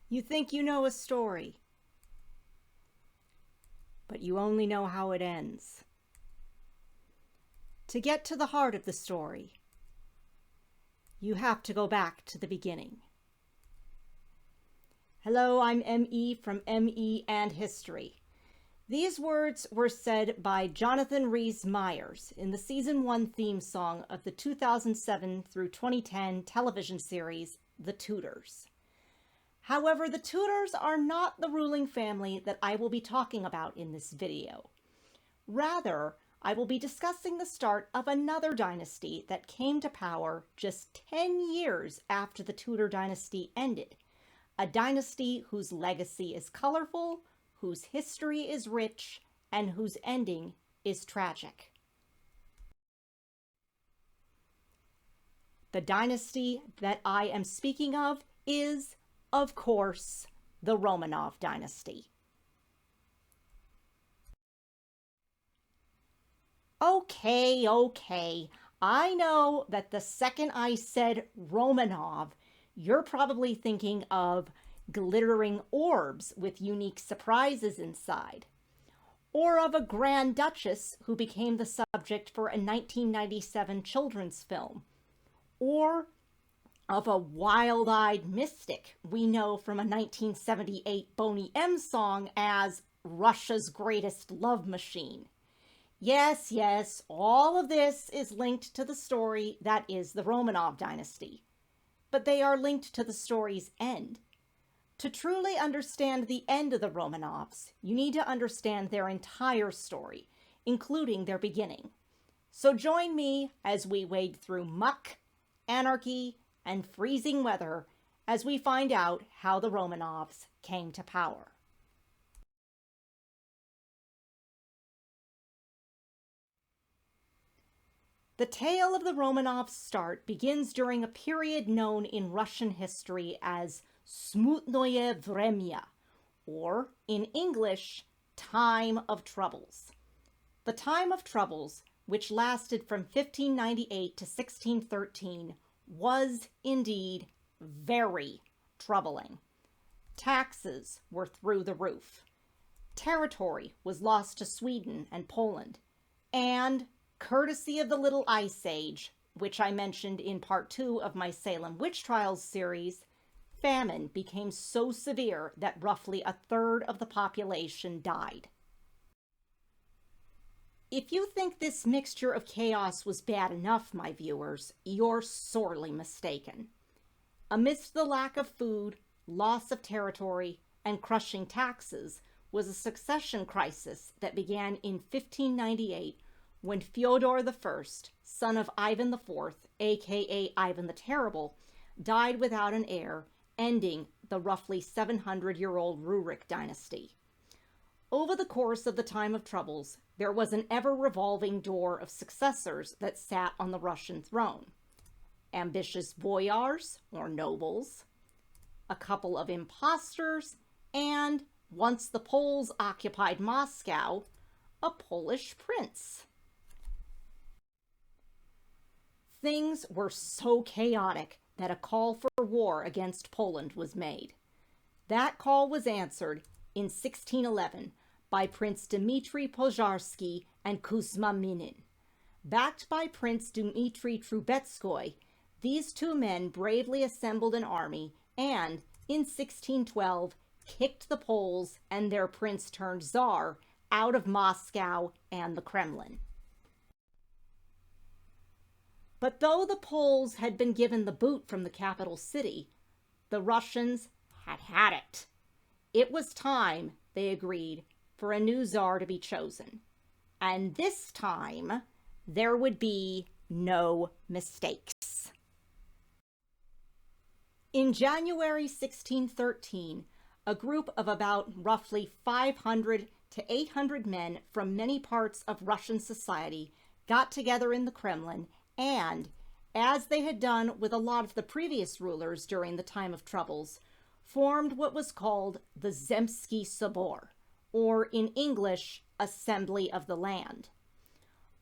You think you know a story, but you only know how it ends. To get to the heart of the story, you have to go back to the beginning. Hello, I'm M.E. from M.E. and History. These words were said by Jonathan Rhys-Meyers in the Season 1 theme song of the 2007 through 2010 television series, The Tudors. However, the Tudors are not the ruling family that I will be talking about in this video. Rather, I will be discussing the start of another dynasty that came to power just 10 years after the Tudor dynasty ended. A dynasty whose legacy is colorful, whose history is rich, and whose ending is tragic. The dynasty that I am speaking of is, of course, the Romanov Dynasty. Okay. I know that the second I said Romanov, you're probably thinking of glittering orbs with unique surprises inside, or of a Grand Duchess who became the subject for a 1997 children's film, or of a wild-eyed mystic we know from a 1978 Boney M song as Russia's Greatest Love Machine. Yes, all of this is linked to the story that is the Romanov dynasty, but they are linked to the story's end. To truly understand the end of the Romanovs, you need to understand their entire story, including their beginning. So join me as we wade through muck, anarchy, and freezing weather as we find out how the Romanovs came to power. The tale of the Romanovs' start begins during a period known in Russian history as Smutnoye Vremya, or in English, Time of Troubles. The Time of Troubles, which lasted from 1598 to 1613, was indeed very troubling. Taxes were through the roof. Territory was lost to Sweden and Poland, and courtesy of the Little Ice Age, which I mentioned in part 2 of my Salem Witch Trials series, famine became so severe that roughly a third of the population died. If you think this mixture of chaos was bad enough, my viewers, you're sorely mistaken. Amidst the lack of food, loss of territory, and crushing taxes was a succession crisis that began in 1598 when Fyodor I, son of Ivan IV, aka Ivan the Terrible, died without an heir, ending the roughly 700-year-old Rurik dynasty. Over the course of the Time of Troubles, there was an ever-revolving door of successors that sat on the Russian throne. Ambitious boyars, or nobles, a couple of impostors, and, once the Poles occupied Moscow, a Polish prince. Things were so chaotic that a call for war against Poland was made. That call was answered in 1611 by Prince Dmitry Pozharsky and Kuzma Minin. Backed by Prince Dmitry Trubetskoy, these two men bravely assembled an army and, in 1612, kicked the Poles and their prince-turned-czar out of Moscow and the Kremlin. But though the Poles had been given the boot from the capital city, the Russians had had it. It was time, they agreed, for a new czar to be chosen. And this time, there would be no mistakes. In January 1613, a group of about roughly 500 to 800 men from many parts of Russian society got together in the Kremlin and, as they had done with a lot of the previous rulers during the Time of Troubles, formed what was called the Zemsky Sobor, or in English, Assembly of the Land.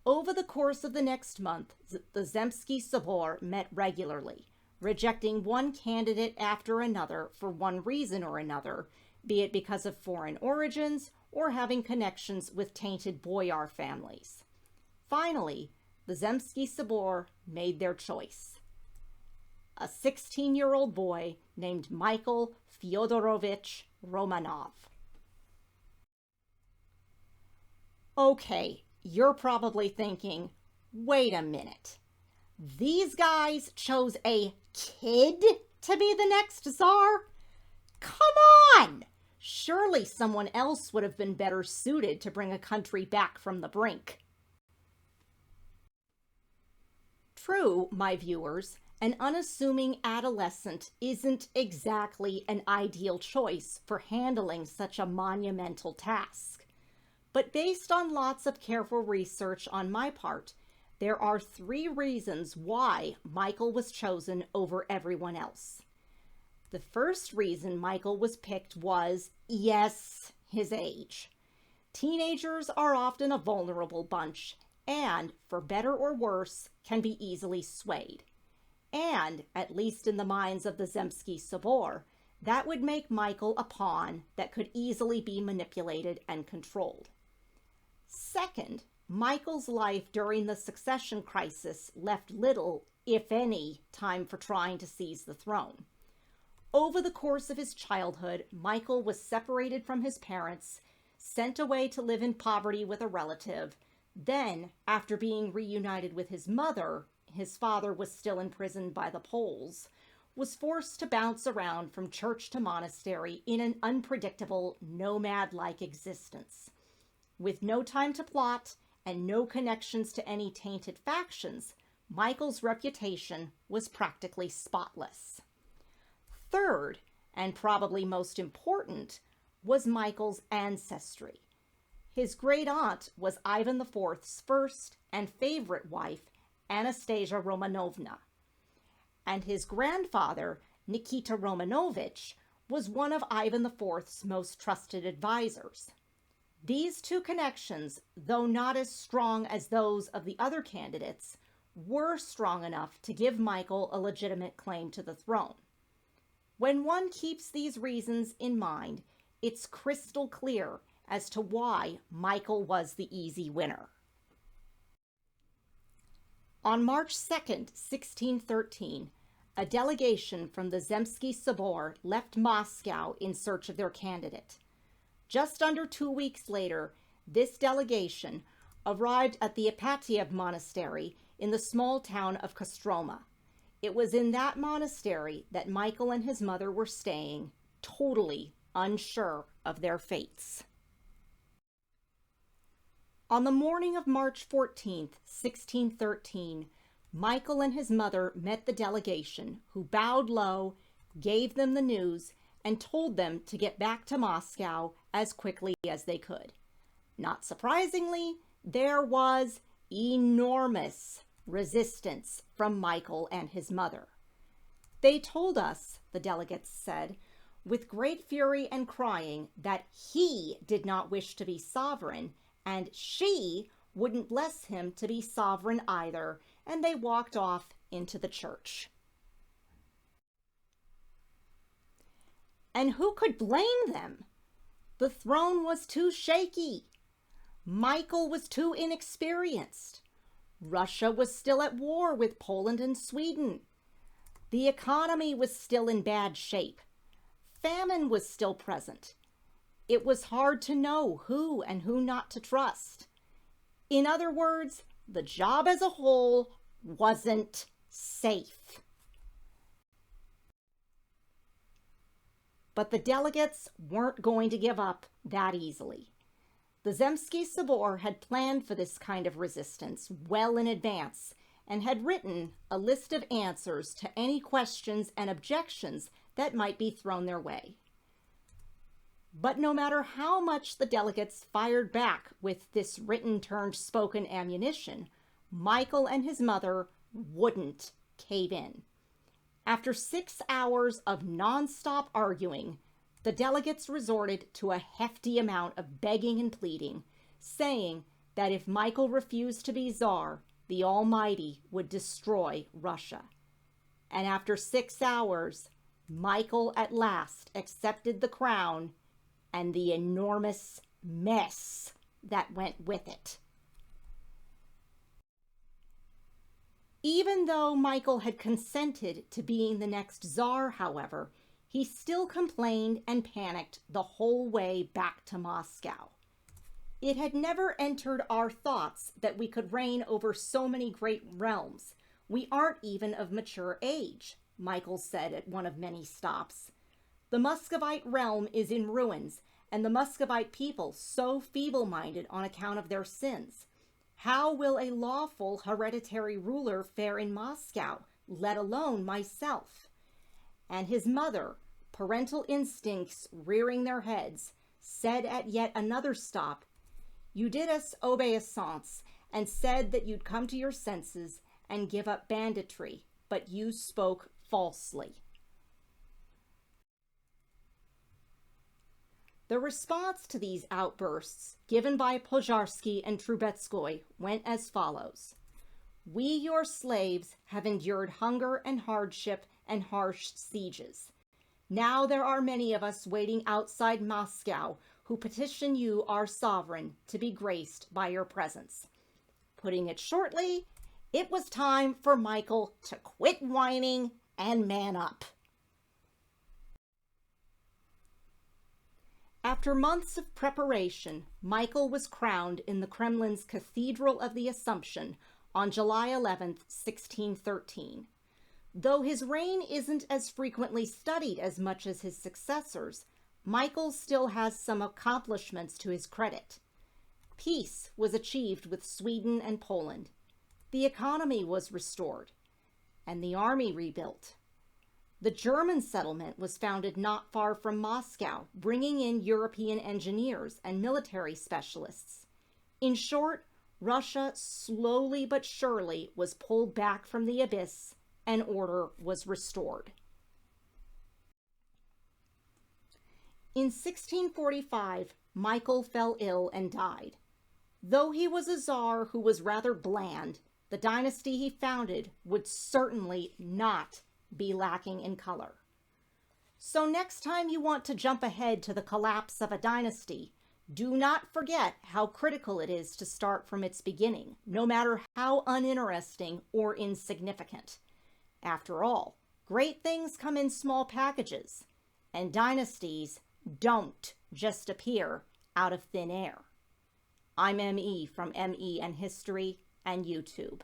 Over the course of the next month, the Zemsky Sobor met regularly, rejecting one candidate after another for one reason or another, be it because of foreign origins or having connections with tainted boyar families. Finally, the Zemsky Sobor made their choice. A 16-year-old boy named Michael Fyodorovich Romanov. Okay, you're probably thinking, wait a minute. These guys chose a kid to be the next Tsar? Come on! Surely someone else would have been better suited to bring a country back from the brink. True, my viewers, an unassuming adolescent isn't exactly an ideal choice for handling such a monumental task. But based on lots of careful research on my part, there are 3 reasons why Michael was chosen over everyone else. The first reason Michael was picked was, yes, his age. Teenagers are often a vulnerable bunch and, for better or worse, can be easily swayed. And, at least in the minds of the Zemsky Sobor, that would make Michael a pawn that could easily be manipulated and controlled. Second, Michael's life during the succession crisis left little, if any, time for trying to seize the throne. Over the course of his childhood, Michael was separated from his parents, sent away to live in poverty with a relative. Then, after being reunited with his mother, his father was still imprisoned by the Poles, was forced to bounce around from church to monastery in an unpredictable, nomad-like existence. With no time to plot and no connections to any tainted factions, Michael's reputation was practically spotless. Third, and probably most important, was Michael's ancestry. His great-aunt was Ivan IV's first and favorite wife, Anastasia Romanovna, and his grandfather, Nikita Romanovich, was one of Ivan IV's most trusted advisors. These 2 connections, though not as strong as those of the other candidates, were strong enough to give Michael a legitimate claim to the throne. When one keeps these reasons in mind, it's crystal clear as to why Michael was the easy winner. On March 2nd, 1613, a delegation from the Zemsky Sobor left Moscow in search of their candidate. Just under 2 weeks later, this delegation arrived at the Ipatiev monastery in the small town of Kostroma. It was in that monastery that Michael and his mother were staying, totally unsure of their fates. On the morning of March 14th, 1613, Michael and his mother met the delegation, who bowed low, gave them the news, and told them to get back to Moscow as quickly as they could. Not surprisingly, there was enormous resistance from Michael and his mother. They told us, the delegates said, with great fury and crying, that he did not wish to be sovereign, and she wouldn't bless him to be sovereign either, and they walked off into the church. And who could blame them? The throne was too shaky. Michael was too inexperienced. Russia was still at war with Poland and Sweden. The economy was still in bad shape. Famine was still present. It was hard to know who and who not to trust. In other words, the job as a whole wasn't safe. But the delegates weren't going to give up that easily. The Zemsky Sobor had planned for this kind of resistance well in advance and had written a list of answers to any questions and objections that might be thrown their way. But no matter how much the delegates fired back with this written-turned-spoken ammunition, Michael and his mother wouldn't cave in. After 6 hours of non-stop arguing, the delegates resorted to a hefty amount of begging and pleading, saying that if Michael refused to be Tsar, the Almighty would destroy Russia. and after 6 hours, Michael at last accepted the crown and the enormous mess that went with it. Even though Michael had consented to being the next Tsar, however, he still complained and panicked the whole way back to Moscow. It had never entered our thoughts that we could reign over so many great realms. We aren't even of mature age, Michael said at one of many stops. The Muscovite realm is in ruins, and the Muscovite people so feeble-minded on account of their sins. How will a lawful hereditary ruler fare in Moscow, let alone myself? And his mother, parental instincts rearing their heads, said at yet another stop, "You did us obeisance and said that you'd come to your senses and give up banditry, but you spoke falsely." The response to these outbursts given by Pozharsky and Trubetskoy went as follows. "We, your slaves, have endured hunger and hardship and harsh sieges. Now there are many of us waiting outside Moscow who petition you, our sovereign, to be graced by your presence." Putting it shortly, it was time for Michael to quit whining and man up. After months of preparation, Michael was crowned in the Kremlin's Cathedral of the Assumption on July 11th, 1613. Though his reign isn't as frequently studied as much as his successors, Michael still has some accomplishments to his credit. Peace was achieved with Sweden and Poland. The economy was restored, and the army rebuilt. The German settlement was founded not far from Moscow, bringing in European engineers and military specialists. In short, Russia slowly but surely was pulled back from the abyss, and order was restored. In 1645, Michael fell ill and died. Though he was a Tsar who was rather bland, the dynasty he founded would certainly not be lacking in color. So next time you want to jump ahead to the collapse of a dynasty, do not forget how critical it is to start from its beginning, no matter how uninteresting or insignificant. After all, great things come in small packages, and dynasties don't just appear out of thin air. I'm ME from ME and History and YouTube.